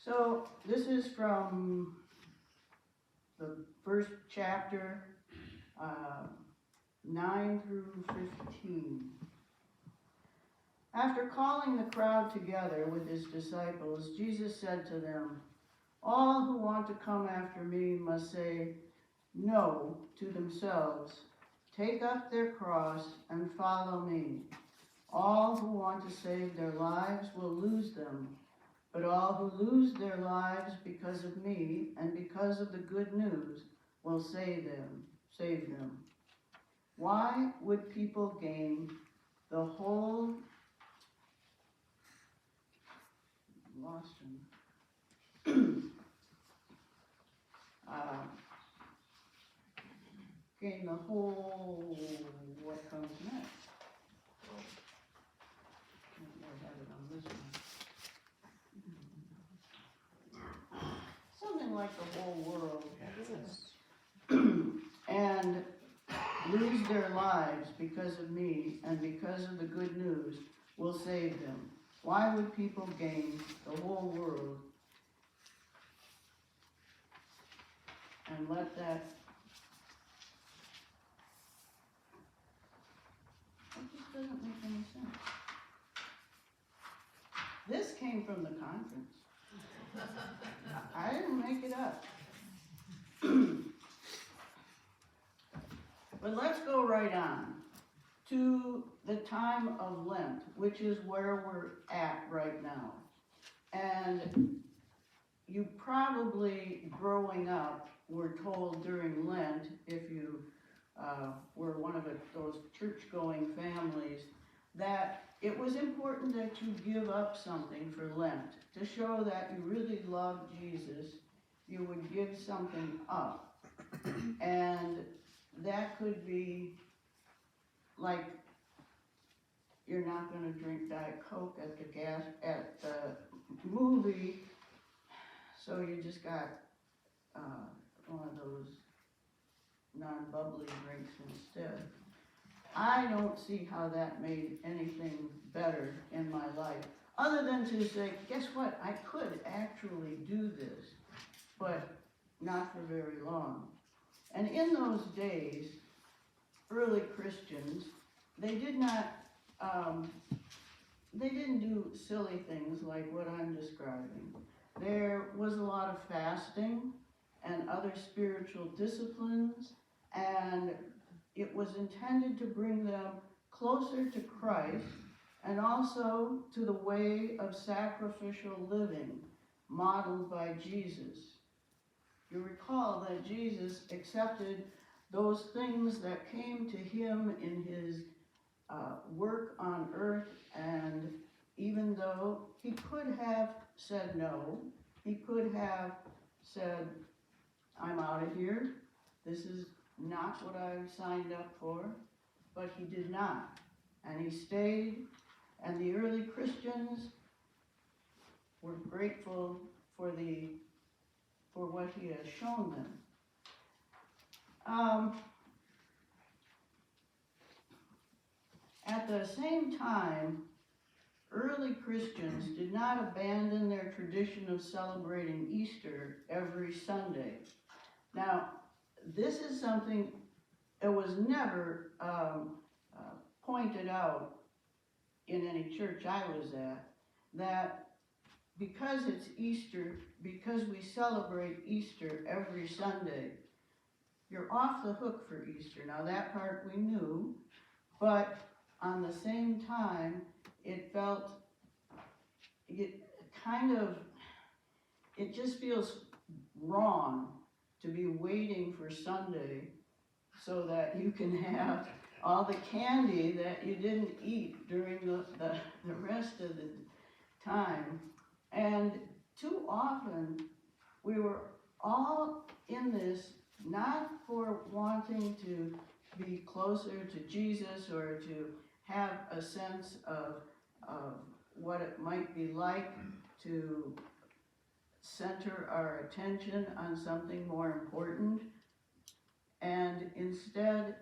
So this is from the first chapter, 9 through 15. After calling the crowd together with his disciples, Jesus said to them, "All who want to come after me must say no to themselves, take up their cross, and follow me. All who want to save their lives will lose them, but all who lose their lives because of me and because of the good news will save them. Why would people gain the whole gain the whole, what comes next? I have it on this one. Something like the whole world. And lose their lives because of me and because of the good news will save them. Why would people gain the whole world and let that... It just doesn't make any sense. This came from the conference. I didn't make it up. But let's go right on to the time of Lent, which is where we're at right now. And you probably, growing up, were told during Lent, if you were one of those church-going families, that it was important that you give up something for Lent. To show that you really love Jesus, you would give something up. And that could be like, you're not going to drink Diet Coke at the movie, so you just got one of those non-bubbly drinks instead. I don't see how that made anything better in my life, other than to say, guess what, I could actually do this, but not for very long. And in those days, early Christians, they didn't do silly things like what I'm describing. There was a lot of fasting and other spiritual disciplines, and it was intended to bring them closer to Christ and also to the way of sacrificial living modeled by Jesus. You recall that Jesus accepted those things that came to him in his work on earth, and even though he could have said no, he could have said, I'm out of here, this is not what I've signed up for, but he did not. And he stayed, and the early Christians were grateful for what he has shown them. At the same time, early Christians did not abandon their tradition of celebrating Easter every Sunday. Now, this is something that was never pointed out in any church I was at, that because it's Easter, because we celebrate Easter every Sunday, you're off the hook for Easter. Now that part we knew, but on the same time, it just feels wrong to be waiting for Sunday so that you can have all the candy that you didn't eat during the rest of the time. And too often, we were all in this not for wanting to be closer to Jesus or to have a sense of what it might be like to center our attention on something more important. And instead,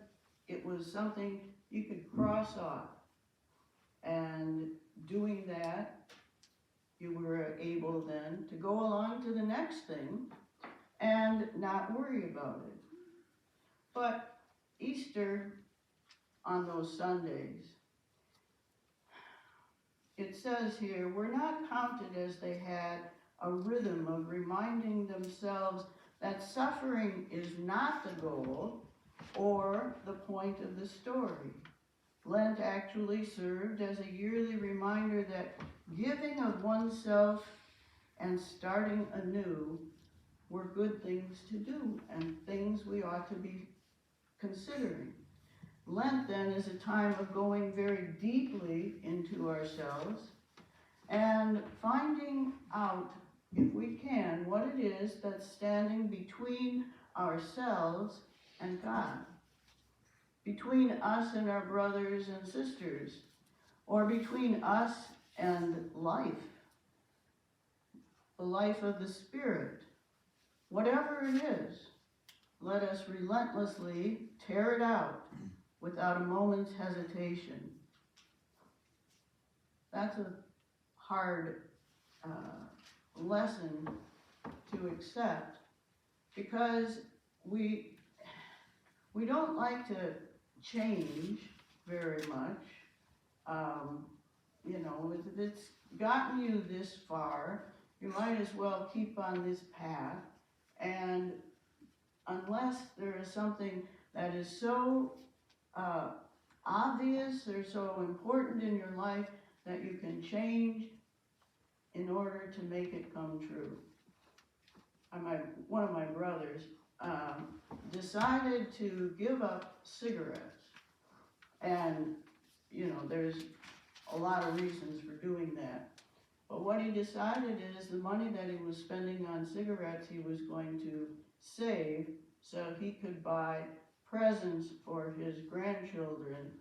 it was something you could cross off. And doing that you were able then to go along to the next thing and not worry about it. But Easter, on those Sundays, it says here, were not counted as they had a rhythm of reminding themselves that suffering is not the goal or the point of the story. Lent actually served as a yearly reminder that giving of oneself and starting anew were good things to do and things we ought to be considering. Lent then is a time of going very deeply into ourselves and finding out, if we can, what it is that's standing between ourselves and God, between us and our brothers and sisters, or between us and life, the life of the Spirit. Whatever it is, let us relentlessly tear it out without a moment's hesitation. That's a hard lesson to accept, because we don't like to change very much. You know, if it's gotten you this far, you might as well keep on this path, and unless there is something that is so obvious or so important in your life that you can change in order to make it come true. One of my brothers decided to give up cigarettes, and you know, there's a lot of reasons for doing that. But what he decided is the money that he was spending on cigarettes he was going to save so he could buy presents for his grandchildren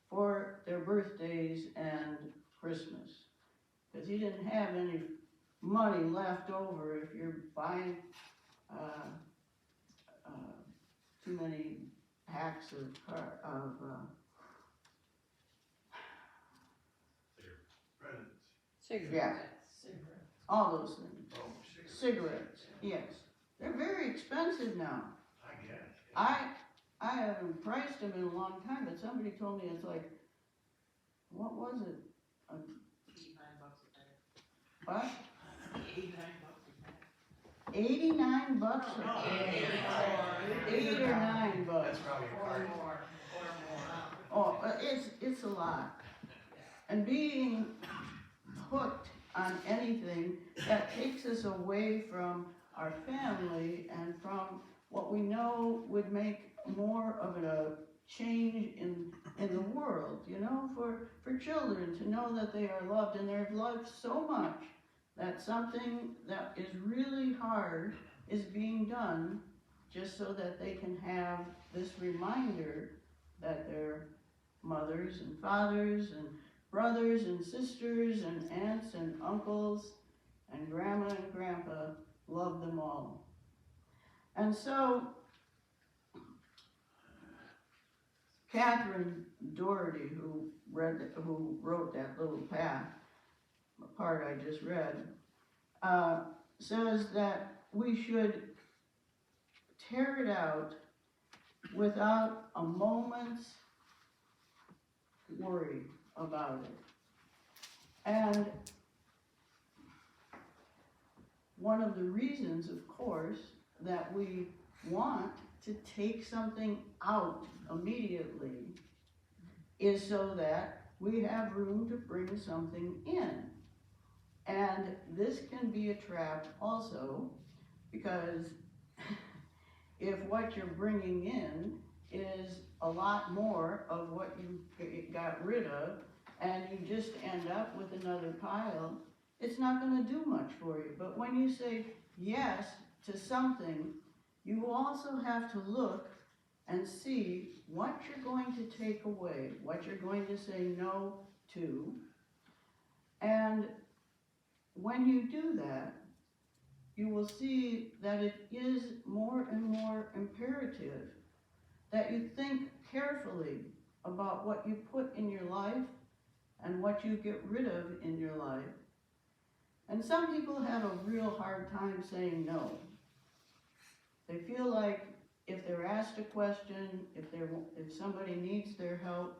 for their birthdays and Christmas. Because he didn't have any money left over if you're buying too many packs of Cigarettes. yeah, Cigarettes. all those things. Oh, Cigarettes, yes. They're very expensive now. I guess. I haven't priced them in a long time, but somebody told me it's like, what was it? $89 a pack. What? $89 a pack. $89 a No, pack. $8 $8 or $9. That's probably a Or card. more. Oh, it's a lot. And being hooked on anything that takes us away from our family and from what we know would make more of a change in the world, you know, for children to know that they are loved, and they're loved so much that something that is really hard is being done just so that they can have this reminder that their mothers and fathers and brothers and sisters and aunts and uncles and grandma and grandpa love them all. And so Catherine Doherty, who wrote that little part I just read, says that we should tear it out without a moment's worry about it. And one of the reasons, of course, that we want to take something out immediately is so that we have room to bring something in. And this can be a trap also, because if what you're bringing in is a lot more of what you got rid of, and you just end up with another pile, it's not going to do much for you. But when you say yes to something, you also have to look and see what you're going to take away, what you're going to say no to. And when you do that, you will see that it is more and more imperative that you think carefully about what you put in your life and what you get rid of in your life. And some people have a real hard time saying no. They feel like if they're asked a question, if somebody needs their help,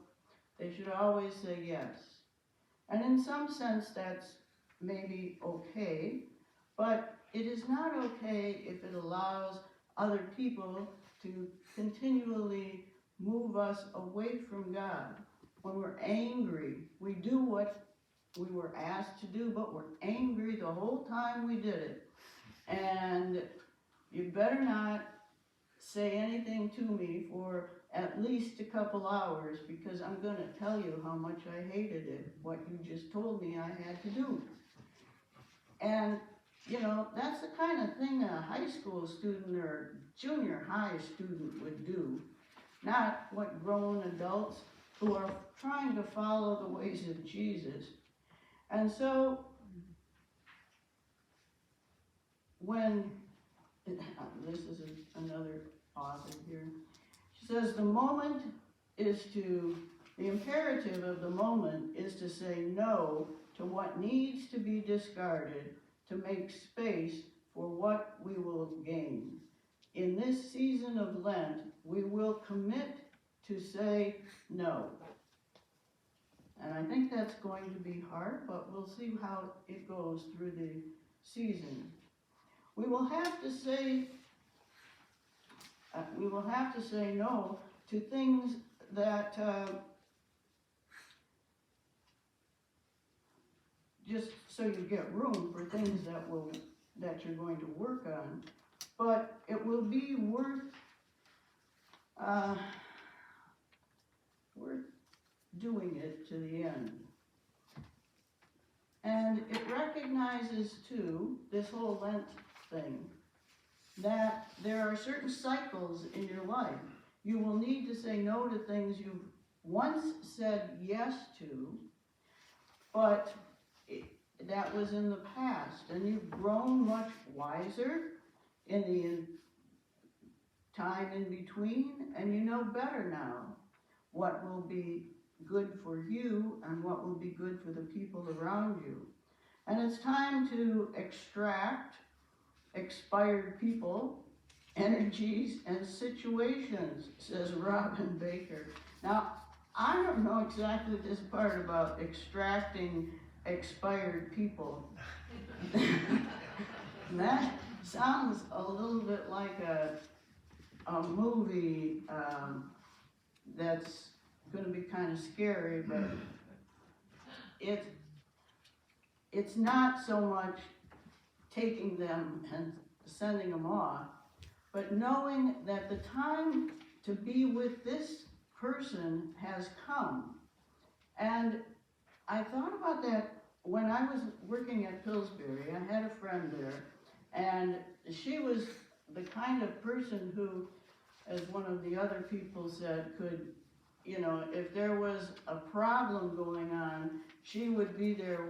they should always say yes. And in some sense that's maybe okay, but it is not okay if it allows other people to continually move us away from God. When we're angry, we do what we were asked to do, but we're angry the whole time we did it. And you better not say anything to me for at least a couple hours, because I'm going to tell you how much I hated it, what you just told me I had to do. And, you know, that's the kind of thing a high school student or junior high student would do, not what grown adults who are trying to follow the ways of Jesus. And so, when, this is another author here, she says, the imperative of the moment is to say no to what needs to be discarded to make space for what we will gain. In this season of Lent, we will commit to say no. And I think that's going to be hard, but we'll see how it goes through the season. We will have to say no to things that just so you get room for things that you're going to work on, but it will be worth doing it to the end. And it recognizes too, this whole Lent thing, that there are certain cycles in your life. You will need to say no to things you've once said yes to, but that was in the past, and you've grown much wiser in the time in between, and you know better now what will be good for you and what will be good for the people around you. And it's time to extract expired people, energies, and situations, says Robin Baker. Now, I don't know exactly this part about extracting expired people. That sounds a little bit like a movie that's going to be kind of scary, but it's not so much taking them and sending them off, but knowing that the time to be with this person has come. And I thought about that when I was working at Pillsbury. I had a friend there, and she was the kind of person who, as one of the other people said, could, you know, if there was a problem going on, she would be there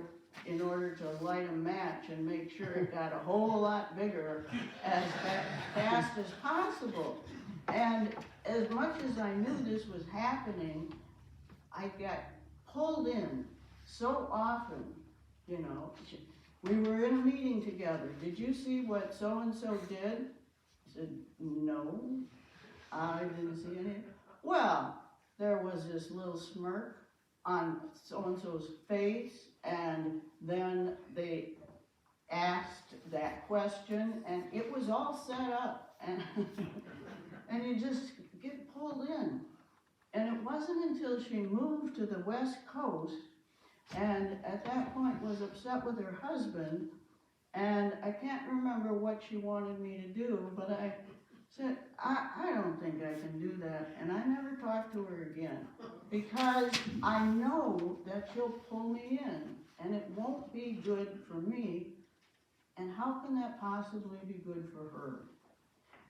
in order to light a match and make sure it got a whole lot bigger as fast as possible. And as much as I knew this was happening, I got pulled in so often, you know. We were in a meeting together. Did you see what so-and-so did? I said, no, I didn't see any. Well, there was this little smirk on so-and-so's face, and then they asked that question, and it was all set up, and, and you just get pulled in. And it wasn't until she moved to the West Coast, and at that point was upset with her husband, and I can't remember what she wanted me to do, but I said, I don't think I can do that, and I never talked to her again, because I know that she'll pull me in, and it won't be good for me, and how can that possibly be good for her?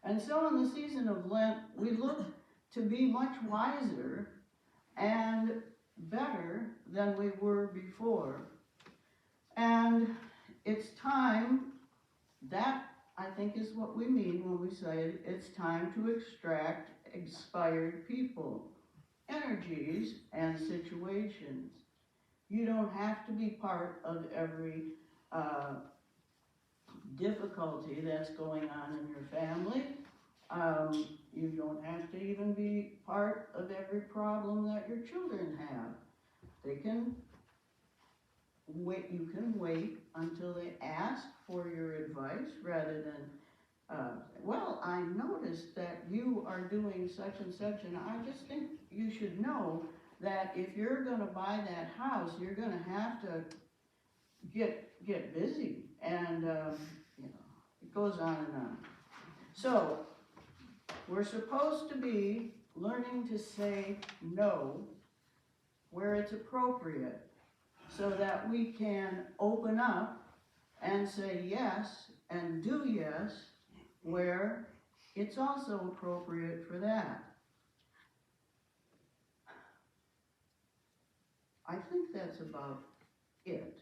And so in the season of Lent, we look to be much wiser and better than we were before. And it's time, that I think is what we mean when we say it's time to extract expired people, energies, and situations. You don't have to be part of every difficulty that's going on in your family. You don't have to even be part of every problem that your children have. They can wait, you can wait until they ask for your advice rather than, well, I noticed that you are doing such and such, and I just think you should know that if you're gonna buy that house, you're gonna have to get busy, and, you know, it goes on and on. So, we're supposed to be learning to say no where it's appropriate, so that we can open up and say yes and do yes where it's also appropriate for that. I think that's about it.